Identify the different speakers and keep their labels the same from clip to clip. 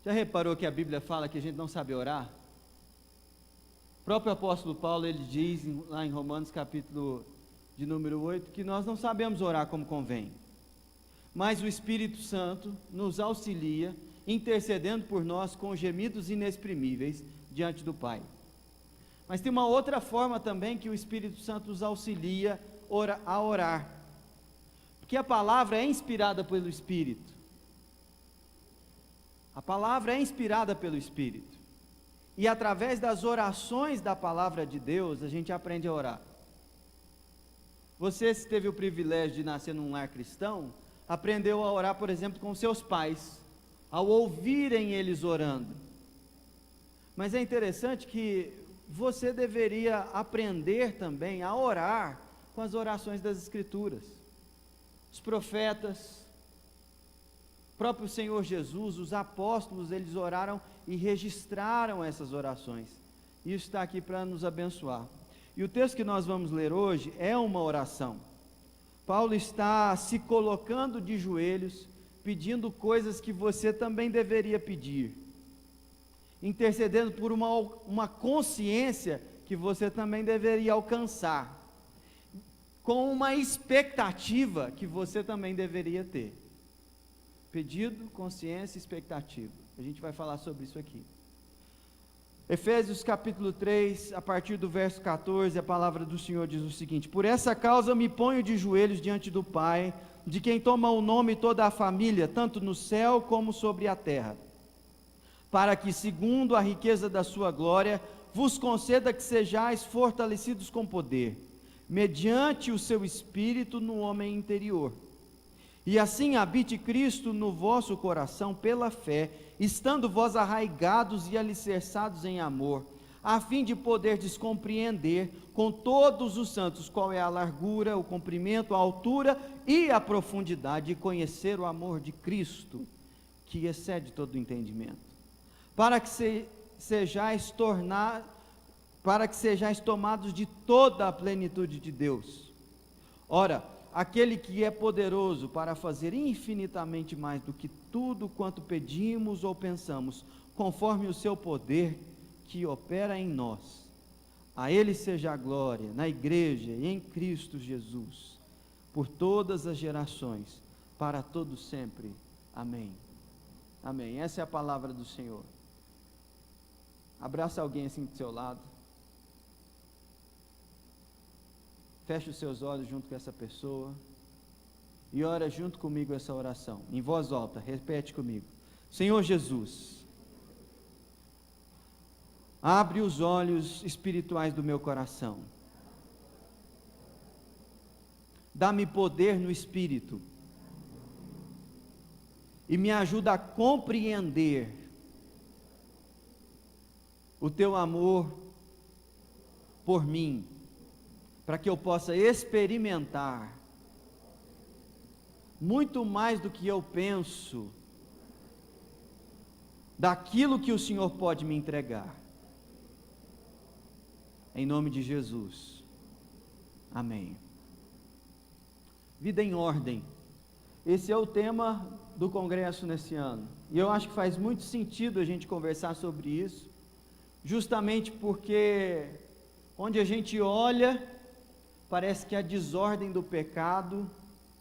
Speaker 1: Já reparou que a Bíblia fala que a gente não sabe orar? O próprio apóstolo Paulo, ele diz lá em Romanos capítulo de número 8, que nós não sabemos orar como convém, mas o Espírito Santo nos auxilia, intercedendo por nós com gemidos inexprimíveis diante do Pai. Mas tem uma outra forma também que o Espírito Santo nos auxilia a orar, porque a palavra é inspirada pelo Espírito. A palavra é inspirada pelo Espírito, e através das orações da palavra de Deus, a gente aprende a orar. Você, se teve o privilégio de nascer num lar cristão, aprendeu a orar, por exemplo, com seus pais, ao ouvirem eles orando. Mas é interessante que você deveria aprender também a orar com as orações das Escrituras. Os profetas, o próprio Senhor Jesus, os apóstolos, eles oraram e registraram essas orações. Isso está aqui para nos abençoar. E o texto que nós vamos ler hoje é uma oração. Paulo está se colocando de joelhos, pedindo coisas que você também deveria pedir, intercedendo por uma consciência que você também deveria alcançar, com uma expectativa que você também deveria ter. Pedido, consciência e expectativa. A gente vai falar sobre isso aqui. Efésios capítulo 3, a partir do verso 14, a palavra do Senhor diz o seguinte: por essa causa eu me ponho de joelhos diante do Pai, de quem toma o nome toda a família, tanto no céu como sobre a terra, para que, segundo a riqueza da sua glória, vos conceda que sejais fortalecidos com poder, mediante o seu Espírito no homem interior. E assim habite Cristo no vosso coração pela fé, estando vós arraigados e alicerçados em amor, a fim de poderdes compreender com todos os santos qual é a largura, o comprimento, a altura e a profundidade, e conhecer o amor de Cristo, que excede todo o entendimento, para que sejais tomados de toda a plenitude de Deus. Ora, aquele que é poderoso para fazer infinitamente mais do que tudo quanto pedimos ou pensamos, conforme o seu poder que opera em nós. A Ele seja a glória, na igreja e em Cristo Jesus, por todas as gerações, para todos sempre. Amém. Amém. Essa é a palavra do Senhor. Abraça alguém assim do seu lado. Feche os seus olhos junto com essa pessoa e ora junto comigo essa oração, em voz alta. Repete comigo: Senhor Jesus, abre os olhos espirituais do meu coração, dá-me poder no Espírito e me ajuda a compreender o teu amor por mim, para que eu possa experimentar muito mais do que eu penso daquilo que o Senhor pode me entregar. Em nome de Jesus. Amém. Vida em ordem. Esse é o tema do congresso nesse ano. E eu acho que faz muito sentido a gente conversar sobre isso, justamente porque onde a gente olha, parece que a desordem do pecado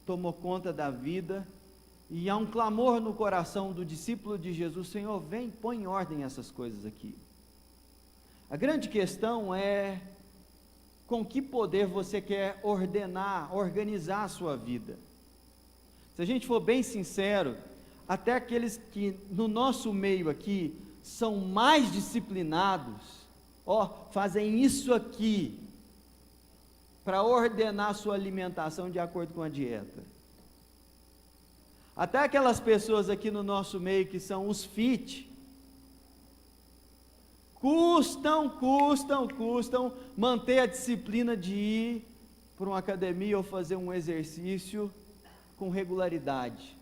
Speaker 1: tomou conta da vida, e há um clamor no coração do discípulo de Jesus: Senhor, vem, põe em ordem essas coisas aqui. A grande questão é, com que poder você quer organizar a sua vida? Se a gente for bem sincero, até aqueles que no nosso meio aqui são mais disciplinados, fazem isso aqui, para ordenar sua alimentação de acordo com a dieta. Até aquelas pessoas aqui no nosso meio que são os fit, custam manter a disciplina de ir para uma academia ou fazer um exercício com regularidade.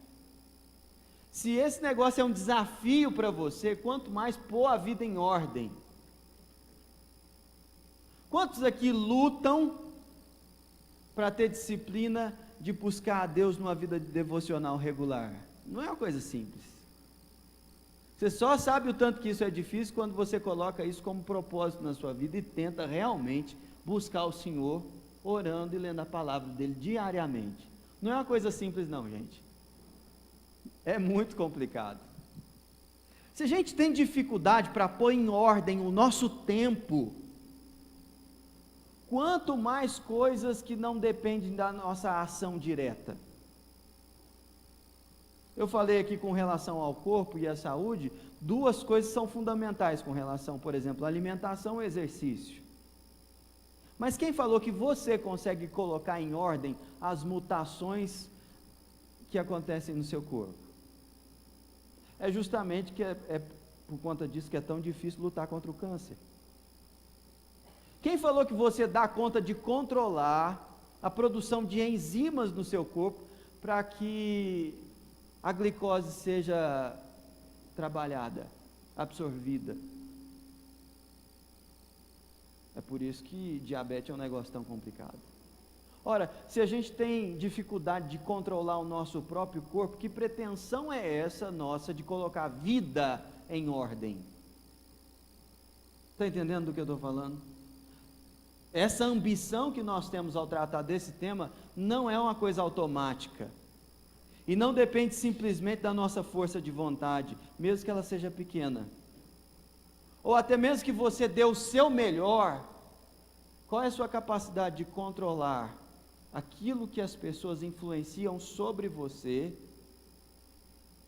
Speaker 1: Se esse negócio é um desafio para você, quanto mais pôr a vida em ordem. Quantos aqui lutam para ter disciplina de buscar a Deus numa vida devocional regular? Não é uma coisa simples. Você só sabe o tanto que isso é difícil quando você coloca isso como propósito na sua vida e tenta realmente buscar o Senhor, orando e lendo a palavra dele diariamente. Não é uma coisa simples não, gente. É muito complicado. Se a gente tem dificuldade para pôr em ordem o nosso tempo, quanto mais coisas que não dependem da nossa ação direta. Eu falei aqui com relação ao corpo e à saúde, duas coisas são fundamentais com relação, por exemplo, à alimentação e exercício. Mas quem falou que você consegue colocar em ordem as mutações que acontecem no seu corpo? É justamente que é por conta disso que é tão difícil lutar contra o câncer. Quem falou que você dá conta de controlar a produção de enzimas no seu corpo para que a glicose seja trabalhada, absorvida? É por isso que diabetes é um negócio tão complicado. Ora, se a gente tem dificuldade de controlar o nosso próprio corpo, que pretensão é essa nossa de colocar a vida em ordem? Está entendendo do que eu estou falando? Essa ambição que nós temos ao tratar desse tema não é uma coisa automática. E não depende simplesmente da nossa força de vontade, mesmo que ela seja pequena. Ou até mesmo que você dê o seu melhor, qual é a sua capacidade de controlar aquilo que as pessoas influenciam sobre você,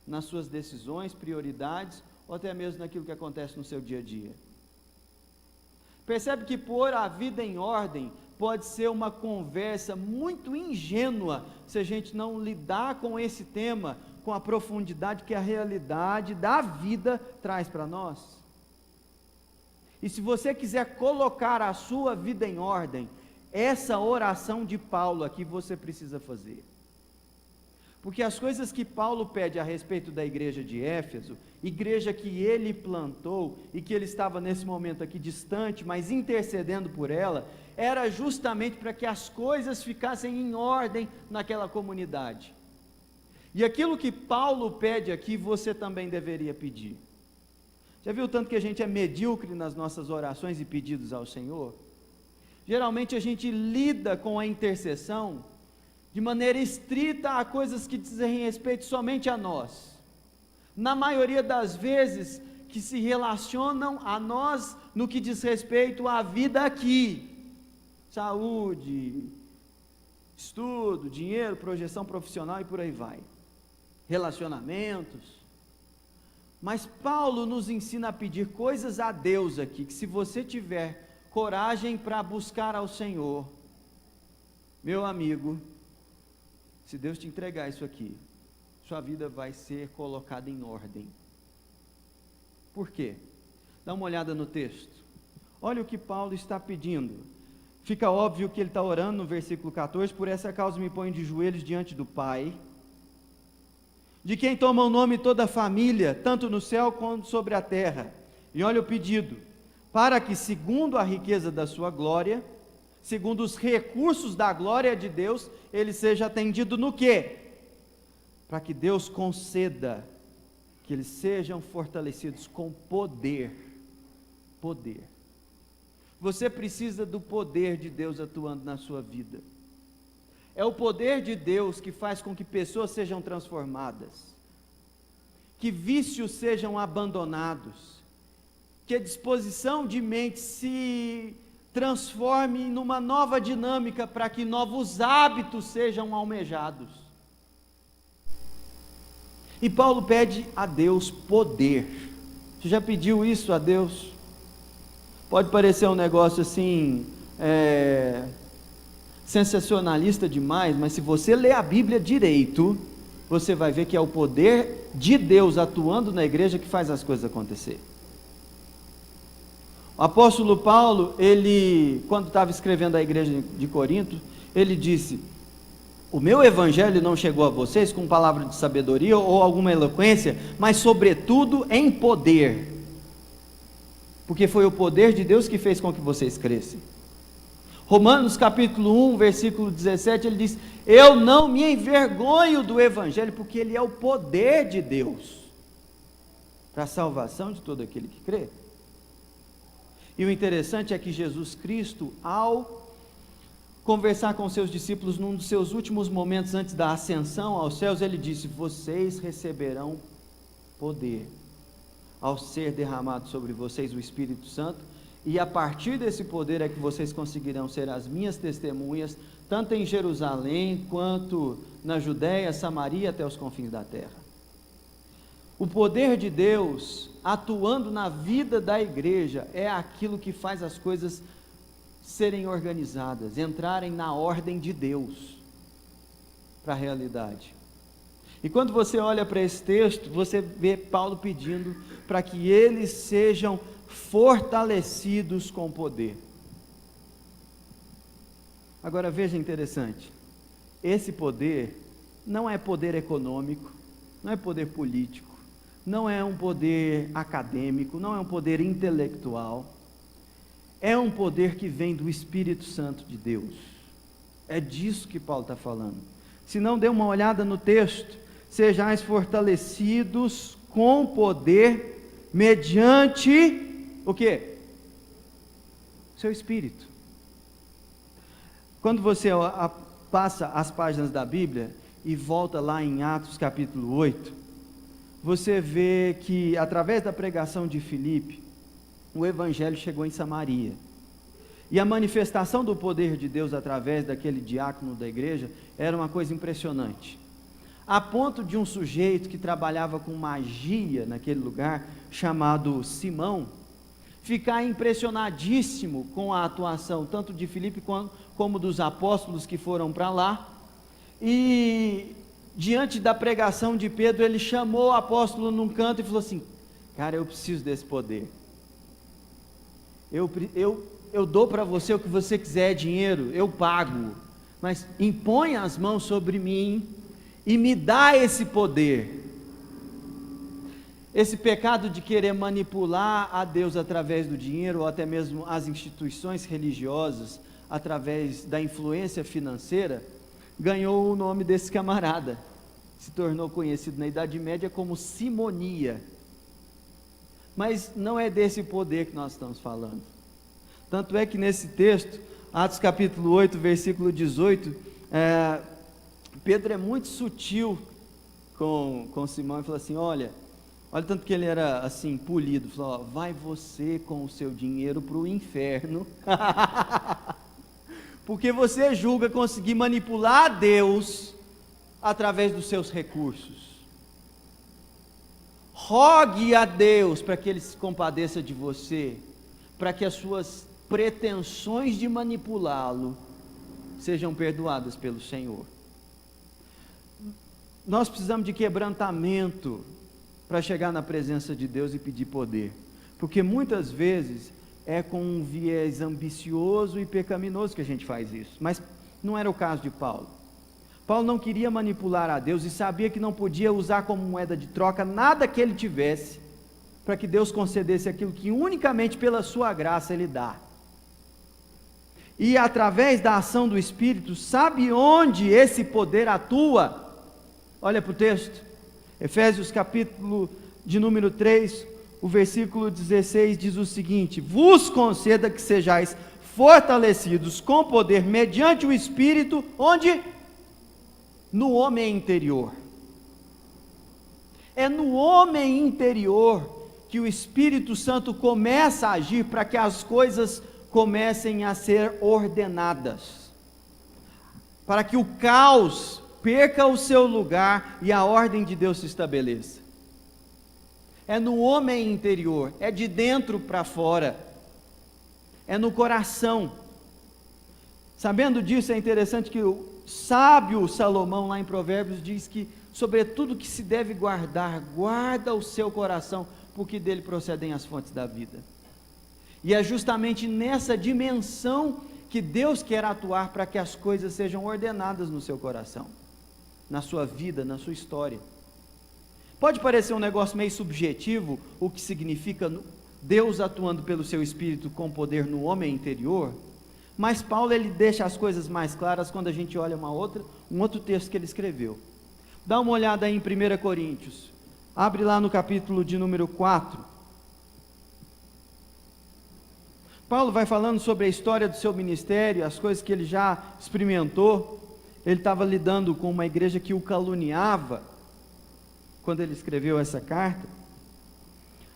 Speaker 1: nas suas decisões, prioridades, ou até mesmo naquilo que acontece no seu dia a dia? Percebe que pôr a vida em ordem pode ser uma conversa muito ingênua, se a gente não lidar com esse tema, com a profundidade que a realidade da vida traz para nós. E se você quiser colocar a sua vida em ordem, essa oração de Paulo aqui você precisa fazer. Porque as coisas que Paulo pede a respeito da igreja de Éfeso, igreja que ele plantou e que ele estava nesse momento aqui distante, mas intercedendo por ela, era justamente para que as coisas ficassem em ordem naquela comunidade. E aquilo que Paulo pede aqui, você também deveria pedir. Já viu o tanto que a gente é medíocre nas nossas orações e pedidos ao Senhor? Geralmente a gente lida com a intercessão de maneira estrita a coisas que dizem respeito somente a nós. Na maioria das vezes que se relacionam a nós no que diz respeito à vida aqui. Saúde, estudo, dinheiro, projeção profissional e por aí vai. Relacionamentos. Mas Paulo nos ensina a pedir coisas a Deus aqui, que se você tiver coragem para buscar ao Senhor, meu amigo, se Deus te entregar isso aqui, sua vida vai ser colocada em ordem. Por quê? Dá uma olhada no texto. Olha o que Paulo está pedindo. Fica óbvio que ele está orando no versículo 14, por essa causa me ponho de joelhos diante do Pai, de quem toma o nome toda a família, tanto no céu quanto sobre a terra. E olha o pedido: para que segundo a riqueza da sua glória, segundo os recursos da glória de Deus, ele seja atendido no quê? Para que Deus conceda que eles sejam fortalecidos com poder. Poder. Você precisa do poder de Deus atuando na sua vida. É o poder de Deus que faz com que pessoas sejam transformadas, que vícios sejam abandonados, que a disposição de mente se transforme numa nova dinâmica para que novos hábitos sejam almejados. E Paulo pede a Deus poder. Você já pediu isso a Deus? Pode parecer um negócio assim, sensacionalista demais, mas se você ler a Bíblia direito, você vai ver que é o poder de Deus atuando na igreja que faz as coisas acontecer. O apóstolo Paulo, ele, quando estava escrevendo à igreja de Corinto, ele disse: O meu evangelho não chegou a vocês com palavra de sabedoria ou alguma eloquência, mas sobretudo em poder, porque foi o poder de Deus que fez com que vocês crescem. Romanos capítulo 1, versículo 17, ele diz: eu não me envergonho do evangelho, porque ele é o poder de Deus para a salvação de todo aquele que crê. E o interessante é que Jesus Cristo, ao conversar com seus discípulos num dos seus últimos momentos antes da ascensão aos céus, ele disse: vocês receberão poder ao ser derramado sobre vocês o Espírito Santo, e a partir desse poder é que vocês conseguirão ser as minhas testemunhas, tanto em Jerusalém, quanto na Judéia, Samaria, até os confins da terra. O poder de Deus atuando na vida da igreja é aquilo que faz as coisas serem organizadas, entrarem na ordem de Deus para a realidade. E quando você olha para esse texto, você vê Paulo pedindo para que eles sejam fortalecidos com poder. Agora veja, interessante, esse poder não é poder econômico, não é poder político, não é um poder acadêmico, não é um poder intelectual, é um poder que vem do Espírito Santo de Deus. É disso que Paulo está falando. Se não, dê uma olhada no texto: sejais fortalecidos com poder, mediante o quê? Seu Espírito. Quando você passa as páginas da Bíblia e volta lá em Atos capítulo 8, você vê que através da pregação de Filipe, o Evangelho chegou em Samaria, e a manifestação do poder de Deus através daquele diácono da igreja era uma coisa impressionante, a ponto de um sujeito que trabalhava com magia naquele lugar, chamado Simão, ficar impressionadíssimo com a atuação tanto de Filipe como dos apóstolos que foram para lá, e diante da pregação de Pedro, ele chamou o apóstolo num canto e falou assim: cara, eu preciso desse poder, eu dou para você o que você quiser, dinheiro, eu pago, mas impõe as mãos sobre mim e me dá esse poder. Esse pecado de querer manipular a Deus através do dinheiro, ou até mesmo as instituições religiosas, através da influência financeira, ganhou o nome desse camarada, se tornou conhecido na Idade Média como simonia. Mas não é desse poder que nós estamos falando. Tanto é que nesse texto, Atos capítulo 8, versículo 18, Pedro é muito sutil com Simão e fala assim: olha tanto que ele era assim, polido, falou: ó, vai você com o seu dinheiro para o inferno, porque você julga conseguir manipular a Deus através dos seus recursos. Rogue a Deus para que Ele se compadeça de você, para que as suas pretensões de manipulá-lo sejam perdoadas pelo Senhor. Nós precisamos de quebrantamento para chegar na presença de Deus e pedir poder, porque muitas vezes é com um viés ambicioso e pecaminoso que a gente faz isso, mas não era o caso de Paulo. Paulo não queria manipular a Deus e sabia que não podia usar como moeda de troca nada que ele tivesse, para que Deus concedesse aquilo que unicamente pela sua graça Ele dá. E através da ação do Espírito, sabe onde esse poder atua? Olha para o texto, Efésios capítulo de número 3, o versículo 16 diz o seguinte: vos conceda que sejais fortalecidos com poder mediante o Espírito, onde? No homem interior. É no homem interior que o Espírito Santo começa a agir para que as coisas comecem a ser ordenadas, para que o caos perca o seu lugar e a ordem de Deus se estabeleça. É no homem interior, é de dentro para fora, é no coração. Sabendo disso, é interessante que o sábio Salomão, lá em Provérbios, diz que sobretudo que se deve guardar, guarda o seu coração, porque dele procedem as fontes da vida. E é justamente nessa dimensão que Deus quer atuar para que as coisas sejam ordenadas no seu coração, na sua vida, na sua história. Pode parecer um negócio meio subjetivo, o que significa Deus atuando pelo seu Espírito com poder no homem interior, mas Paulo ele deixa as coisas mais claras quando a gente olha um outro texto que ele escreveu. Dá uma olhada aí em 1 Coríntios, abre lá no capítulo de número 4. Paulo vai falando sobre a história do seu ministério, as coisas que ele já experimentou. Ele estava lidando com uma igreja que o caluniava, quando ele escreveu essa carta.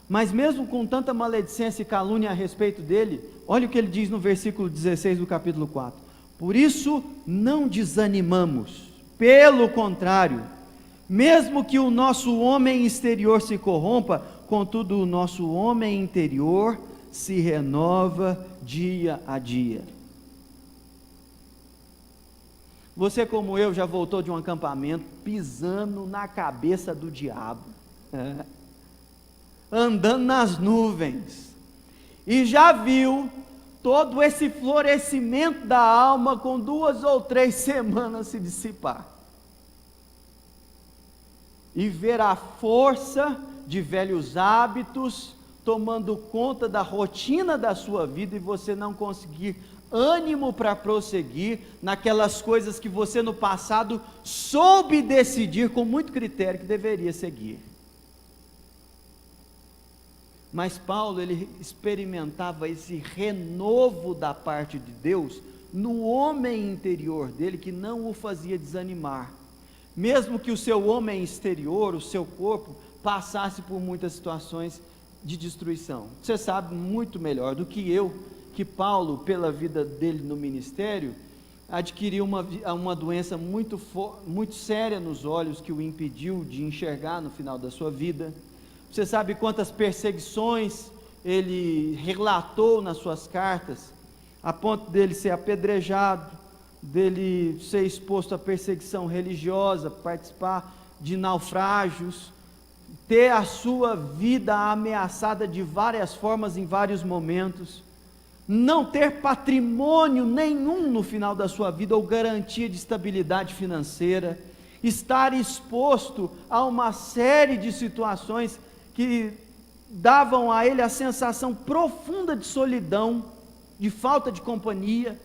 Speaker 1: Mas mesmo com tanta maledicência e calúnia a respeito dele, olha o que ele diz no versículo 16 do capítulo 4. Por isso não desanimamos, pelo contrário, mesmo que o nosso homem exterior se corrompa, contudo o nosso homem interior se renova dia a dia. Você, como eu, já voltou de um acampamento pisando na cabeça do diabo, andando nas nuvens, e já viu todo esse florescimento da alma com 2 ou 3 semanas se dissipar, e ver a força de velhos hábitos tomando conta da rotina da sua vida, e você não conseguir ânimo para prosseguir naquelas coisas que você no passado soube decidir com muito critério que deveria seguir. Mas Paulo, ele experimentava esse renovo da parte de Deus no homem interior dele, que não o fazia desanimar, mesmo que o seu homem exterior, o seu corpo, passasse por muitas situações de destruição. Você sabe muito melhor do que eu, que Paulo, pela vida dele no ministério, adquiriu uma doença muito séria nos olhos, que o impediu de enxergar no final da sua vida. Você sabe quantas perseguições ele relatou nas suas cartas, a ponto dele ser apedrejado, dele ser exposto à perseguição religiosa, participar de naufrágios, ter a sua vida ameaçada de várias formas em vários momentos, não ter patrimônio nenhum no final da sua vida ou garantia de estabilidade financeira, estar exposto a uma série de situações que davam a ele a sensação profunda de solidão, de falta de companhia.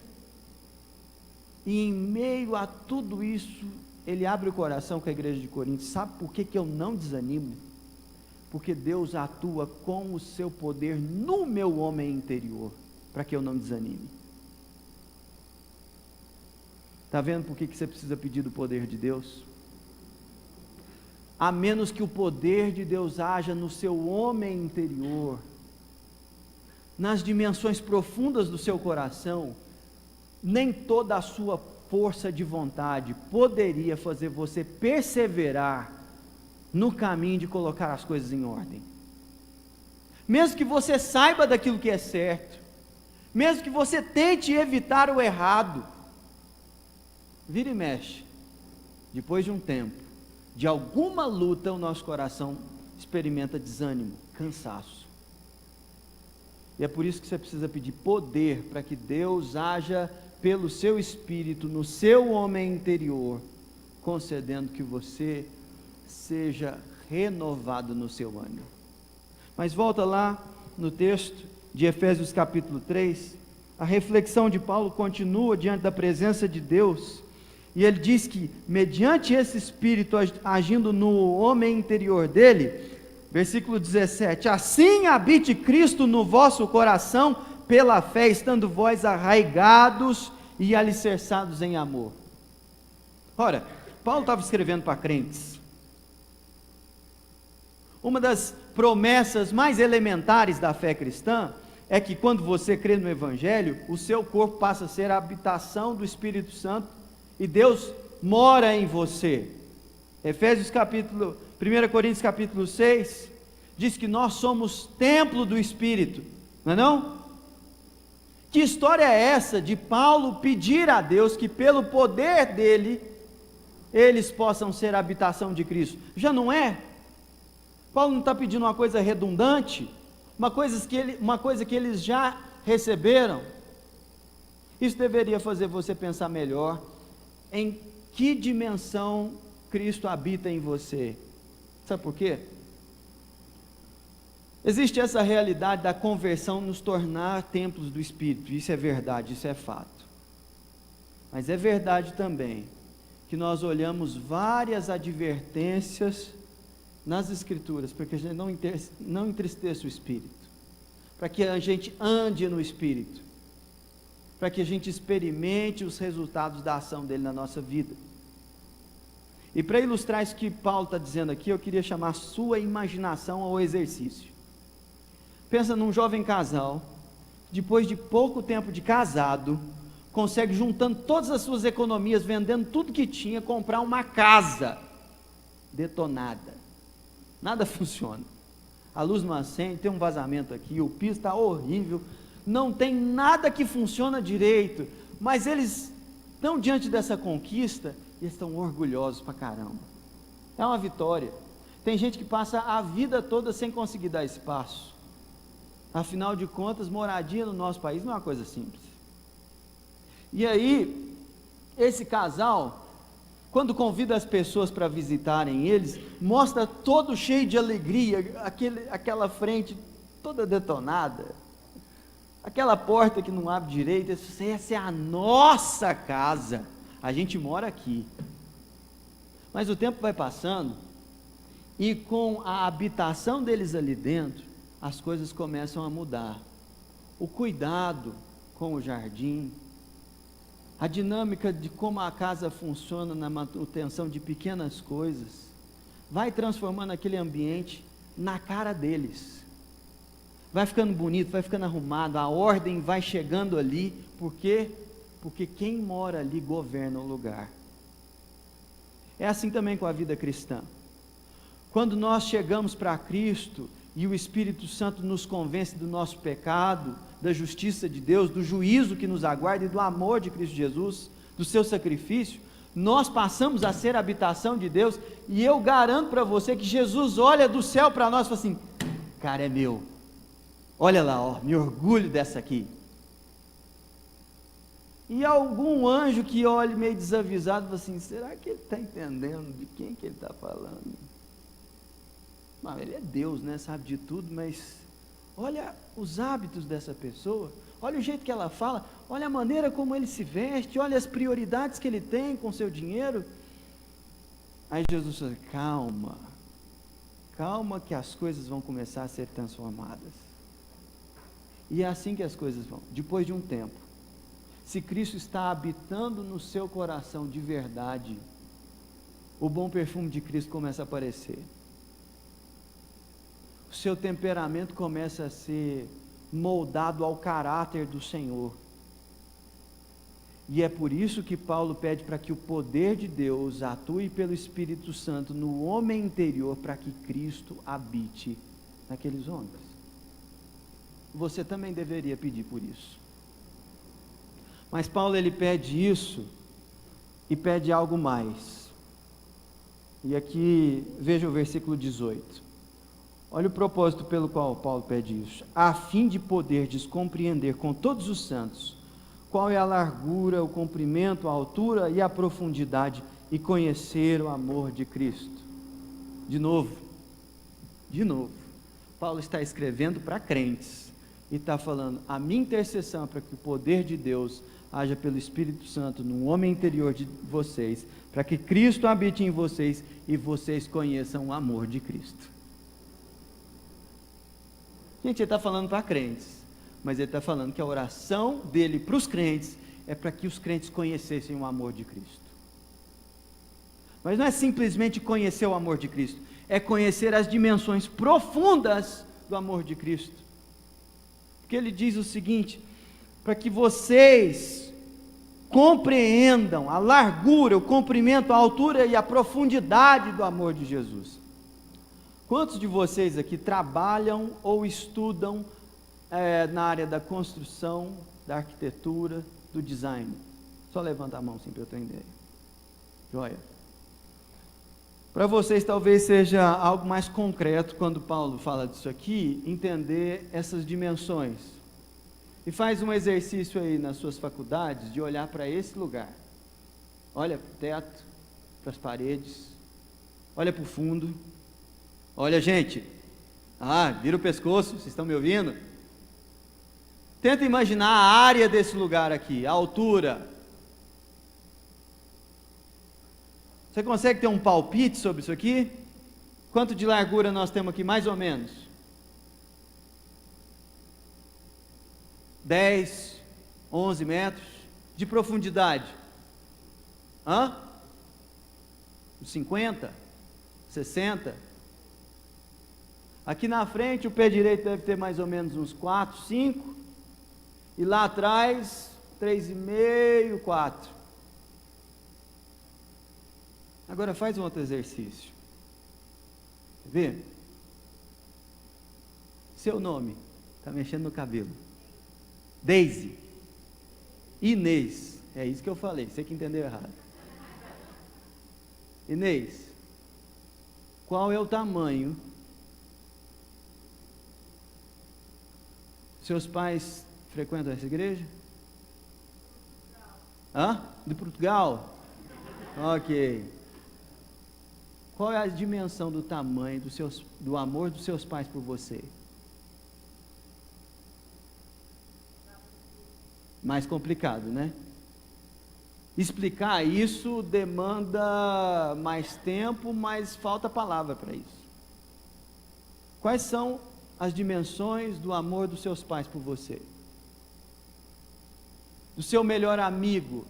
Speaker 1: E em meio a tudo isso, ele abre o coração com a igreja de Corinto. Sabe por que eu não desanimo? Porque Deus atua com o seu poder no meu homem interior, para que eu não desanime. Está vendo por que você precisa pedir do poder de Deus? A menos que o poder de Deus haja no seu homem interior, nas dimensões profundas do seu coração, nem toda a sua força de vontade poderia fazer você perseverar no caminho de colocar as coisas em ordem. Mesmo que você saiba daquilo que é certo, mesmo que você tente evitar o errado, vira e mexe, depois de um tempo, de alguma luta, o nosso coração experimenta desânimo, cansaço. E é por isso que você precisa pedir poder, para que Deus haja pelo seu Espírito, no seu homem interior, concedendo que você seja renovado no seu ânimo. Mas volta lá no texto de Efésios capítulo 3, a reflexão de Paulo continua diante da presença de Deus, e ele diz que, mediante esse Espírito agindo no homem interior dele, versículo 17, assim habite Cristo no vosso coração, pela fé, estando vós arraigados e alicerçados em amor. Ora, Paulo estava escrevendo para crentes. Uma das promessas mais elementares da fé cristã é que quando você crê no Evangelho, o seu corpo passa a ser a habitação do Espírito Santo, e Deus mora em você. 1 Coríntios capítulo 6, diz que nós somos templo do Espírito, não é não? Que história é essa de Paulo pedir a Deus que pelo poder dele, eles possam ser a habitação de Cristo? Já não é? Paulo não está pedindo uma coisa redundante, uma coisa que eles já receberam. Isso deveria fazer você pensar melhor em que dimensão Cristo habita em você. Sabe por quê? Existe essa realidade da conversão nos tornar templos do Espírito, isso é verdade, isso é fato. Mas é verdade também que nós olhamos várias advertências nas Escrituras, para que a gente não entristeça o Espírito, para que a gente ande no Espírito, para que a gente experimente os resultados da ação dele na nossa vida. E para ilustrar isso que Paulo está dizendo aqui, eu queria chamar a sua imaginação ao exercício. Pensa num jovem casal, depois de pouco tempo de casado, consegue, juntando todas as suas economias, vendendo tudo que tinha, comprar uma casa detonada. Nada funciona. A luz não acende, tem um vazamento aqui, o piso está horrível, não tem nada que funciona direito, mas eles estão diante dessa conquista e estão orgulhosos pra caramba. É uma vitória. Tem gente que passa a vida toda sem conseguir dar espaço. Afinal de contas, moradia no nosso país não é uma coisa simples. E aí, esse casal, quando convida as pessoas para visitarem eles, mostra todo cheio de alegria, aquela frente toda detonada, aquela porta que não abre direito. Essa é a nossa casa, a gente mora aqui. Mas o tempo vai passando, e com a habitação deles ali dentro, as coisas começam a mudar. O cuidado com o jardim, a dinâmica de como a casa funciona na manutenção de pequenas coisas, vai transformando aquele ambiente na cara deles. Vai ficando bonito, vai ficando arrumado, a ordem vai chegando ali. Por quê? Porque quem mora ali governa o lugar. É assim também com a vida cristã. Quando nós chegamos para Cristo e o Espírito Santo nos convence do nosso pecado, da justiça de Deus, do juízo que nos aguarda e do amor de Cristo Jesus, do seu sacrifício, nós passamos a ser a habitação de Deus. E eu garanto para você que Jesus olha do céu para nós e fala assim: cara, é meu, olha lá, ó, me orgulho dessa aqui. E algum anjo que olhe meio desavisado fala assim: será que ele está entendendo de quem que ele está falando? Não, ele é Deus, né? Sabe de tudo, mas olha os hábitos dessa pessoa, olha o jeito que ela fala, olha a maneira como ele se veste, olha as prioridades que ele tem com o seu dinheiro. Aí Jesus fala: calma, calma que as coisas vão começar a ser transformadas. E é assim que as coisas vão. Depois de um tempo, se Cristo está habitando no seu coração de verdade, o bom perfume de Cristo começa a aparecer. O seu temperamento começa a ser moldado ao caráter do Senhor. E é por isso que Paulo pede para que o poder de Deus atue pelo Espírito Santo no homem interior, para que Cristo habite naqueles homens. Você também deveria pedir por isso. Mas Paulo, ele pede isso e pede algo mais. E aqui, veja o versículo 18. Olha o propósito pelo qual Paulo pede isso: a fim de poderdes compreender com todos os santos qual é a largura, o comprimento, a altura e a profundidade, e conhecer o amor de Cristo. De novo, Paulo está escrevendo para crentes, e está falando: a minha intercessão é para que o poder de Deus haja pelo Espírito Santo no homem interior de vocês, para que Cristo habite em vocês, e vocês conheçam o amor de Cristo. Gente, ele está falando para crentes, mas ele está falando que a oração dele para os crentes é para que os crentes conhecessem o amor de Cristo. Mas não é simplesmente conhecer o amor de Cristo, é conhecer as dimensões profundas do amor de Cristo. Porque ele diz o seguinte: para que vocês compreendam a largura, o comprimento, a altura e a profundidade do amor de Jesus. Quantos de vocês aqui trabalham ou estudam na área da construção, da arquitetura, do design? Só levanta a mão assim para eu entender. Joia. Para vocês talvez seja algo mais concreto quando Paulo fala disso aqui, entender essas dimensões. E faz um exercício aí nas suas faculdades de olhar para esse lugar. Olha para o teto, para as paredes, olha para o fundo. Olha, gente, vira o pescoço, vocês estão me ouvindo? Tenta imaginar a área desse lugar aqui, a altura. Você consegue ter um palpite sobre isso aqui? Quanto de largura nós temos aqui, mais ou menos? 10, 11 metros. De profundidade? 50, 60. Aqui na frente o pé direito deve ter mais ou menos uns 4, 5. E lá atrás, 3,5, 4. Agora faz um outro exercício. Quer ver? Seu nome. Está mexendo no cabelo. Daisy. Inês. É isso que eu falei, você que entendeu errado. Inês, qual é o tamanho? Seus pais frequentam essa igreja? De Portugal? Ok. Qual é a dimensão do tamanho do amor dos seus pais por você? Mais complicado, né? Explicar isso demanda mais tempo, mas falta palavra para isso. Quais são as dimensões do amor dos seus pais por você? Do seu melhor amigo?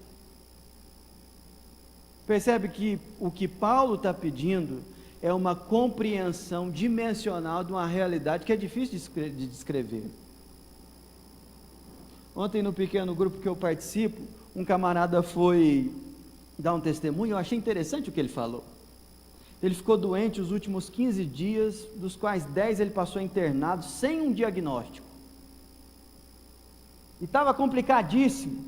Speaker 1: Percebe que o que Paulo está pedindo é uma compreensão dimensional de uma realidade que é difícil de descrever. Ontem, no pequeno grupo que eu participo, um camarada foi dar um testemunho. Eu achei interessante o que ele falou. Ele ficou doente os últimos 15 dias, dos quais 10 ele passou internado sem um diagnóstico. E estava complicadíssimo.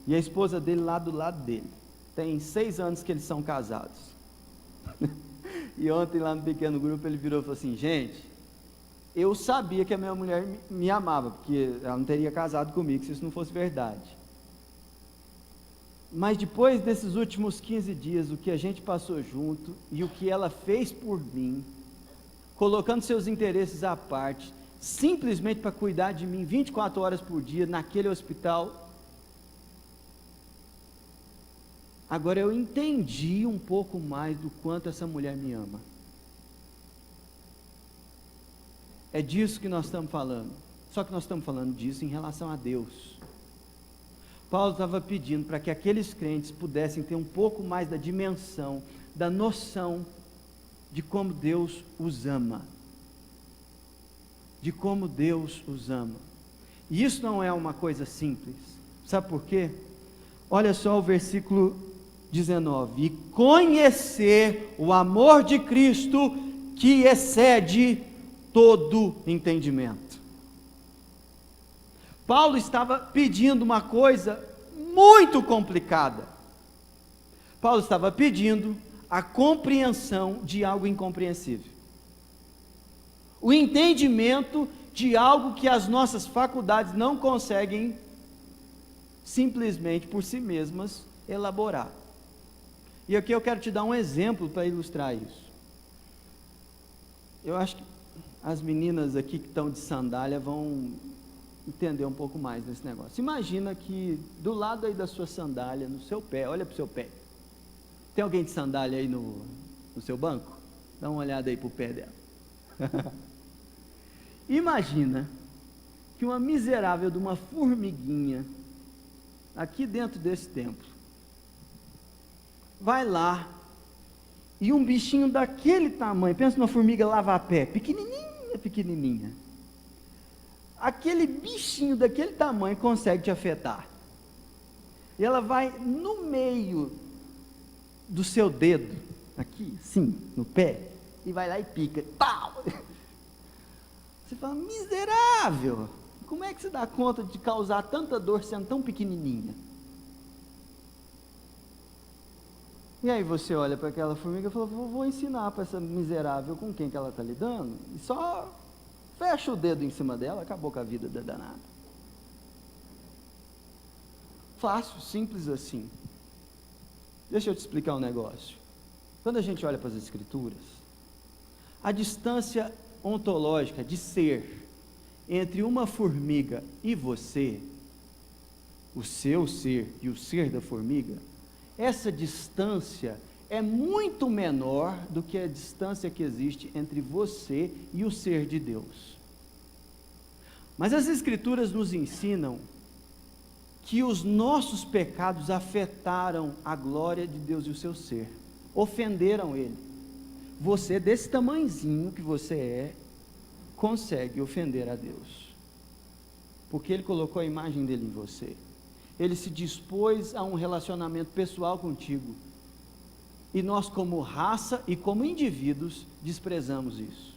Speaker 1: E a esposa dele lá do lado dele. Tem 6 anos que eles são casados. E ontem lá no pequeno grupo ele virou e falou assim: gente, eu sabia que a minha mulher me amava, porque ela não teria casado comigo se isso não fosse verdade. Mas depois desses últimos 15 dias, o que a gente passou junto e o que ela fez por mim, colocando seus interesses à parte, simplesmente para cuidar de mim 24 horas por dia naquele hospital, agora eu entendi um pouco mais do quanto essa mulher me ama. É disso que nós estamos falando. Só que nós estamos falando disso em relação a Deus. Paulo estava pedindo para que aqueles crentes pudessem ter um pouco mais da dimensão, da noção de como Deus os ama. De como Deus os ama. E isso não é uma coisa simples. Sabe por quê? Olha só o versículo 19. E conhecer o amor de Cristo que excede todo entendimento. Paulo estava pedindo uma coisa muito complicada. Paulo estava pedindo a compreensão de algo incompreensível. O entendimento de algo que as nossas faculdades não conseguem simplesmente por si mesmas elaborar. E aqui eu quero te dar um exemplo para ilustrar isso. Eu acho que as meninas aqui que estão de sandália vão entender um pouco mais desse negócio. Imagina que do lado aí da sua sandália, no seu pé, olha para o seu pé. Tem alguém de sandália aí no seu banco? Dá uma olhada aí para o pé dela. Imagina que uma miserável de uma formiguinha, aqui dentro desse templo, vai lá, e um bichinho daquele tamanho, pensa numa formiga lava-pé, pequenininha, aquele bichinho daquele tamanho consegue te afetar, e ela vai no meio do seu dedo, aqui, assim, no pé, e vai lá e pica, pau! Você fala, miserável, como é que você dá conta de causar tanta dor sendo tão pequenininha? E aí você olha para aquela formiga e fala, vou ensinar para essa miserável com quem que ela está lidando, e só fecha o dedo em cima dela, acabou com a vida da danada. Fácil, simples assim. Deixa eu te explicar um negócio. Quando a gente olha para as Escrituras, a distância ontológica de ser entre uma formiga e você, o seu ser e o ser da formiga, essa distância é muito menor do que a distância que existe entre você e o ser de Deus. Mas as Escrituras nos ensinam que os nossos pecados afetaram a glória de Deus e o seu ser, ofenderam Ele. Você, desse tamanhozinho que você é, consegue ofender a Deus, porque Ele colocou a imagem dEle em você. Ele se dispôs a um relacionamento pessoal contigo, e nós, como raça e como indivíduos, desprezamos isso,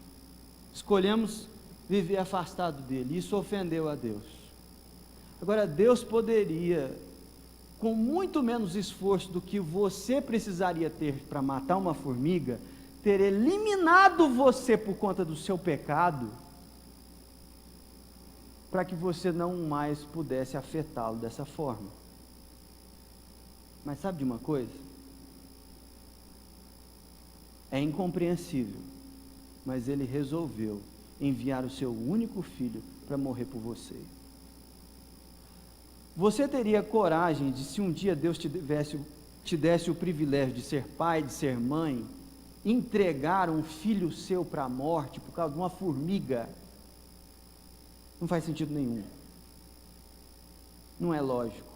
Speaker 1: escolhemos viver afastado dEle. Isso ofendeu a Deus. Agora, Deus poderia, com muito menos esforço do que você precisaria ter para matar uma formiga, ter eliminado você por conta do seu pecado, para que você não mais pudesse afetá-lo dessa forma. Mas sabe de uma coisa? É incompreensível, mas Ele resolveu enviar o seu único filho para morrer por você. Você teria coragem de, se um dia Deus te desse o privilégio de ser pai, de ser mãe, entregar um filho seu para a morte por causa de uma formiga? Não faz sentido nenhum. Não é lógico.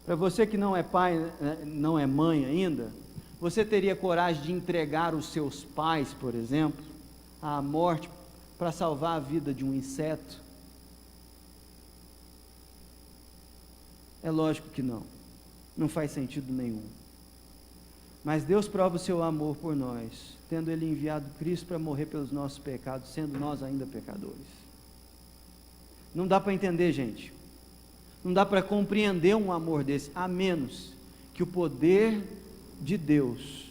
Speaker 1: Para você que não é pai, não é mãe ainda, você teria coragem de entregar os seus pais, por exemplo, à morte para salvar a vida de um inseto? É lógico que não. Não faz sentido nenhum. Mas Deus prova o seu amor por nós, tendo Ele enviado Cristo para morrer pelos nossos pecados, sendo nós ainda pecadores. Não dá para entender, gente. Não dá para compreender um amor desse, a menos que o poder de Deus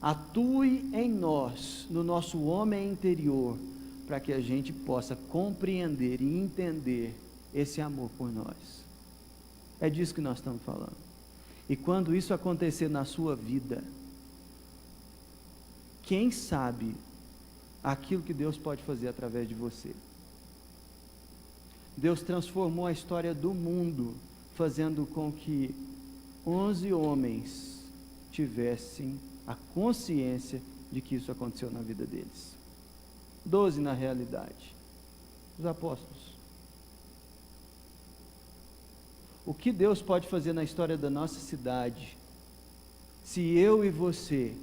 Speaker 1: atue em nós, no nosso homem interior, para que a gente possa compreender e entender esse amor por nós. É disso que nós estamos falando. E quando isso acontecer na sua vida, quem sabe aquilo que Deus pode fazer através de você? Deus transformou a história do mundo, fazendo com que 11 homens tivessem a consciência de que isso aconteceu na vida deles. 12 na realidade, os apóstolos. O que Deus pode fazer na história da nossa cidade, se eu e você,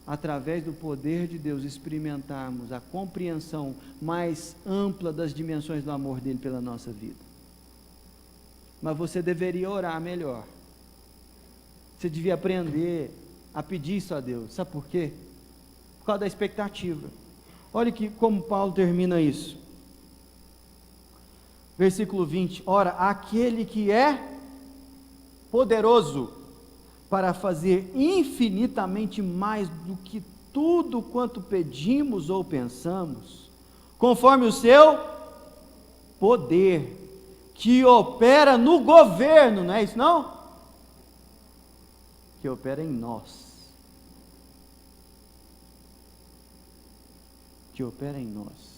Speaker 1: através do poder de Deus, experimentarmos a compreensão mais ampla das dimensões do amor dele pela nossa vida? Mas você deveria orar melhor. Você devia aprender a pedir isso a Deus. Sabe por quê? Por causa da expectativa. Olha como Paulo termina isso. Versículo 20, ora, aquele que é poderoso para fazer infinitamente mais do que tudo quanto pedimos ou pensamos, conforme o seu poder, que opera no governo, não é isso não? Que opera em nós. Que opera em nós.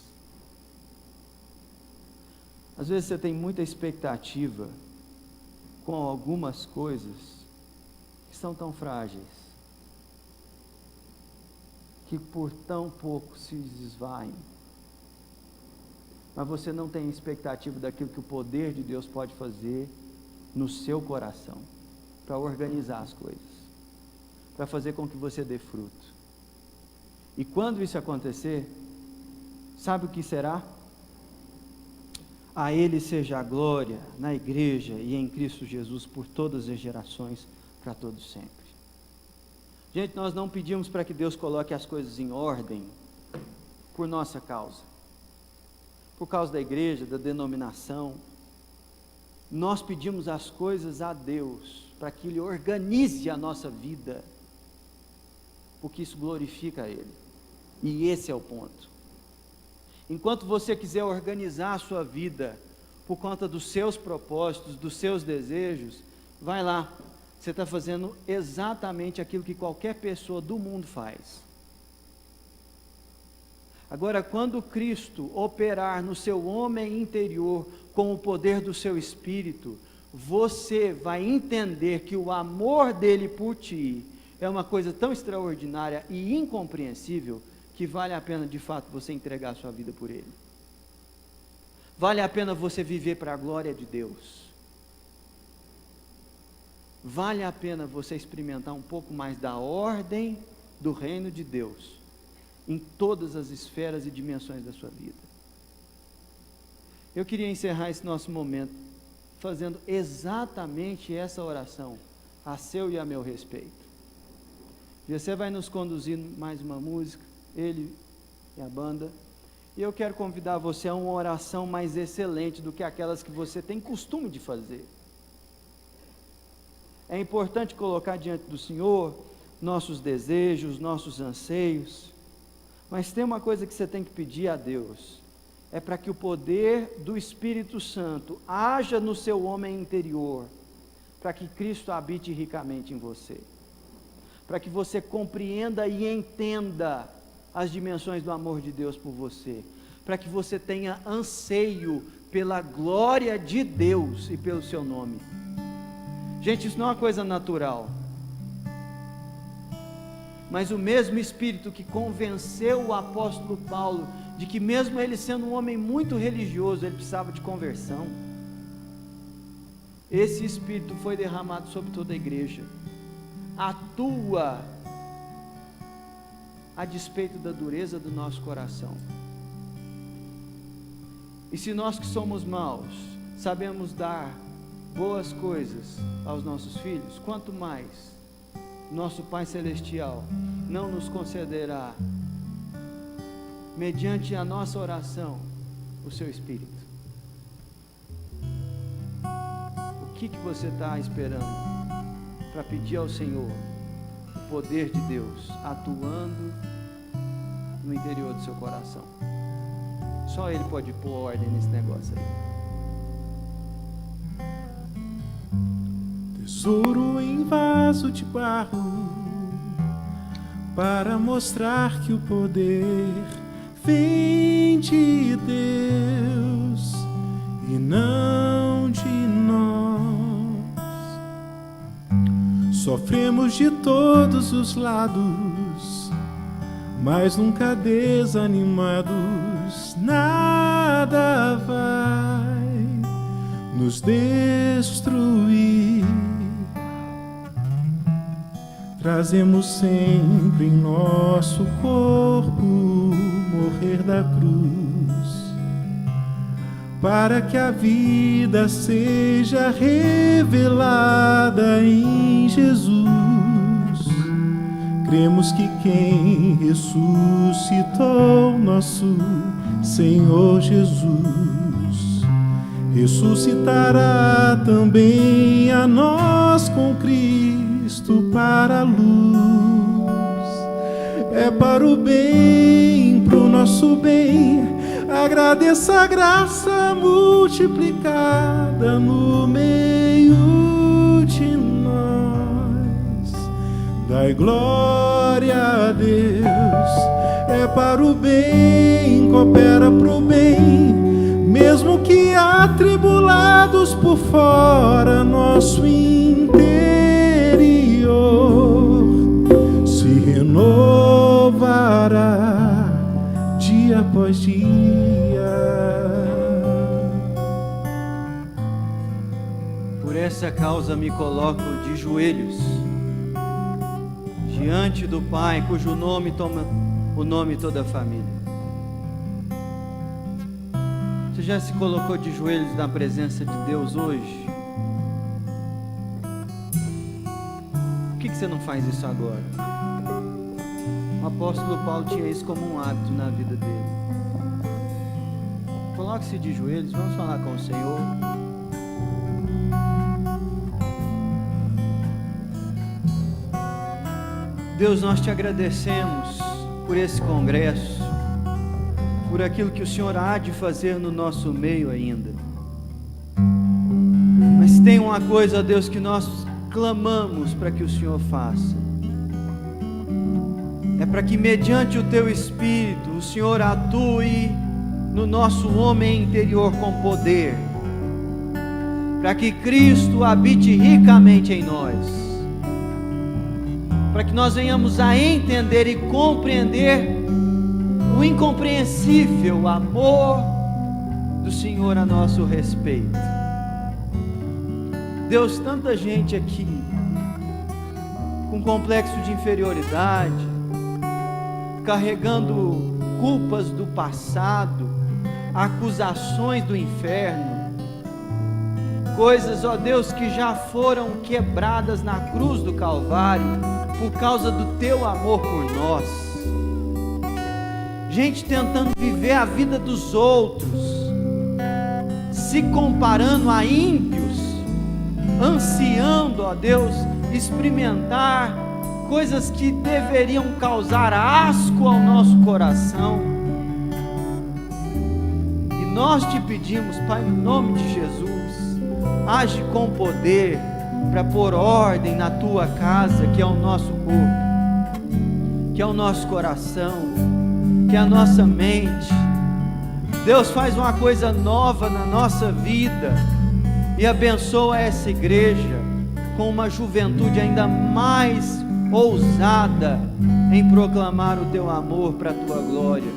Speaker 1: Às vezes você tem muita expectativa com algumas coisas que são tão frágeis, que por tão pouco se desvaem, mas você não tem expectativa daquilo que o poder de Deus pode fazer no seu coração, para organizar as coisas, para fazer com que você dê fruto. E quando isso acontecer, sabe o que será? A Ele seja a glória na igreja e em Cristo Jesus por todas as gerações, para todos sempre. Gente, nós não pedimos para que Deus coloque as coisas em ordem por nossa causa, por causa da igreja, da denominação. Nós pedimos as coisas a Deus para que Ele organize a nossa vida, porque isso glorifica a Ele. E esse é o ponto. Enquanto você quiser organizar a sua vida por conta dos seus propósitos, dos seus desejos, vai lá. Você está fazendo exatamente aquilo que qualquer pessoa do mundo faz. Agora, quando Cristo operar no seu homem interior com o poder do seu Espírito, você vai entender que o amor dele por ti é uma coisa tão extraordinária e incompreensível que vale a pena de fato você entregar a sua vida por ele. Vale a pena você viver para a glória de Deus. Vale a pena você experimentar um pouco mais da ordem do reino de Deus em todas as esferas e dimensões da sua vida. Eu queria encerrar esse nosso momento fazendo exatamente essa oração a seu e a meu respeito. Você vai nos conduzir mais uma música, ele e a banda, e eu quero convidar você a uma oração mais excelente do que aquelas que você tem costume de fazer. É importante colocar diante do Senhor nossos desejos, nossos anseios, mas tem uma coisa que você tem que pedir a Deus, é para que o poder do Espírito Santo haja no seu homem interior, para que Cristo habite ricamente em você, para que você compreenda e entenda as dimensões do amor de Deus por você, para que você tenha anseio pela glória de Deus e pelo seu nome. Gente, isso não é uma coisa natural, mas o mesmo Espírito que convenceu o apóstolo Paulo de que mesmo ele sendo um homem muito religioso, ele precisava de conversão, esse Espírito foi derramado sobre toda a igreja, atua a despeito da dureza do nosso coração. E se nós que somos maus, sabemos dar boas coisas aos nossos filhos, quanto mais nosso Pai Celestial não nos concederá, mediante a nossa oração, o seu Espírito. O que você está esperando para pedir ao Senhor o poder de Deus atuando no interior do seu coração? Só Ele pode pôr ordem nesse negócio aí.
Speaker 2: Tesouro em vaso de barro, para mostrar que o poder vem de Deus e não de nós. Sofremos de todos os lados, mas nunca desanimados. Nada vai nos destruir. Trazemos sempre em nosso corpo morrer da cruz, para que a vida seja revelada em Jesus. Cremos que quem ressuscitou nosso Senhor Jesus ressuscitará também a nós com Cristo para a luz. É para o bem, para o nosso bem. Agradeça a graça multiplicada no meio de nós. Dai glória a Deus. É para o bem, coopera para o bem. Mesmo que atribulados por fora, nosso interior se renovará dia após dia.
Speaker 1: Por essa causa me coloco de joelhos diante do Pai, cujo nome toma o nome de toda a família. Você já se colocou de joelhos na presença de Deus hoje? Por que você não faz isso agora? O apóstolo Paulo tinha isso como um hábito na vida dele. Coloque-se de joelhos, vamos falar com o Senhor. Deus, nós te agradecemos por esse congresso, por aquilo que o Senhor há de fazer no nosso meio ainda. tem uma coisa, ó Deus, que nós clamamos para que o Senhor faça. É para que mediante o Teu Espírito o Senhor atue no nosso homem interior com poder, para que Cristo habite ricamente em nós, para que nós venhamos a entender e compreender o incompreensível amor do Senhor a nosso respeito. Deus, tanta gente aqui com complexo de inferioridade, carregando culpas do passado, acusações do inferno, coisas, ó Deus, que já foram quebradas na cruz do Calvário por causa do Teu amor por nós. Gente tentando viver a vida dos outros, se comparando a ímpios, ansiando, ó Deus, experimentar coisas que deveriam causar asco ao nosso coração. E nós te pedimos, Pai, no nome de Jesus, age com poder para pôr ordem na Tua casa, que é o nosso corpo, que é o nosso coração, que é a nossa mente. Deus, faz uma coisa nova na nossa vida e abençoa essa igreja com uma juventude ainda mais ousada em proclamar o Teu amor para a Tua glória.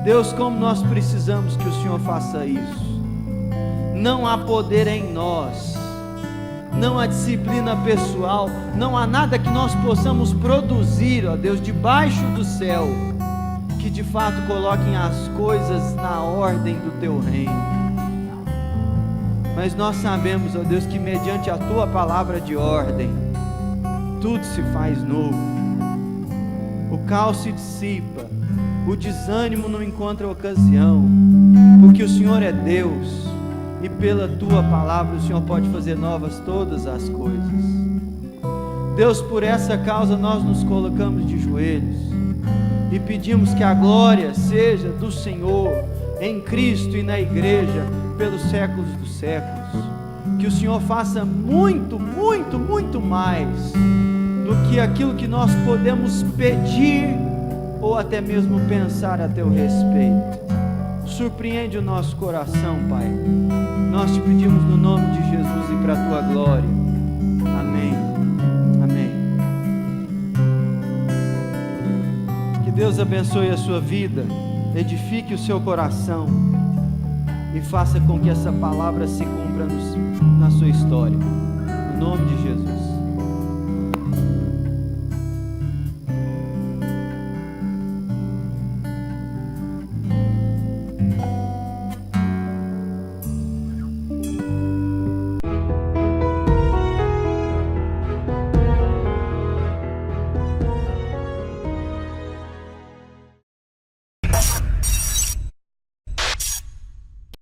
Speaker 1: Deus, como nós precisamos que o Senhor faça isso. Não há poder em nós, não há disciplina pessoal, não há nada que nós possamos produzir, ó Deus, debaixo do céu, que de fato coloquem as coisas na ordem do Teu reino. Mas nós sabemos, ó Deus, que mediante a Tua palavra de ordem, tudo se faz novo, o caos se dissipa, o desânimo não encontra ocasião, porque o Senhor é Deus, e pela Tua palavra o Senhor pode fazer novas todas as coisas. Deus, por essa causa nós nos colocamos de joelhos e pedimos que a glória seja do Senhor em Cristo e na igreja pelos séculos dos séculos. Que o Senhor faça muito, muito, muito mais do que aquilo que nós podemos pedir ou até mesmo pensar a Teu respeito. Surpreende o nosso coração, Pai. Nós te pedimos no nome de Jesus e para a Tua glória. Amém. Amém. Que Deus abençoe a sua vida, edifique o seu coração e faça com que essa palavra se cumpra na sua história. No nome de Jesus.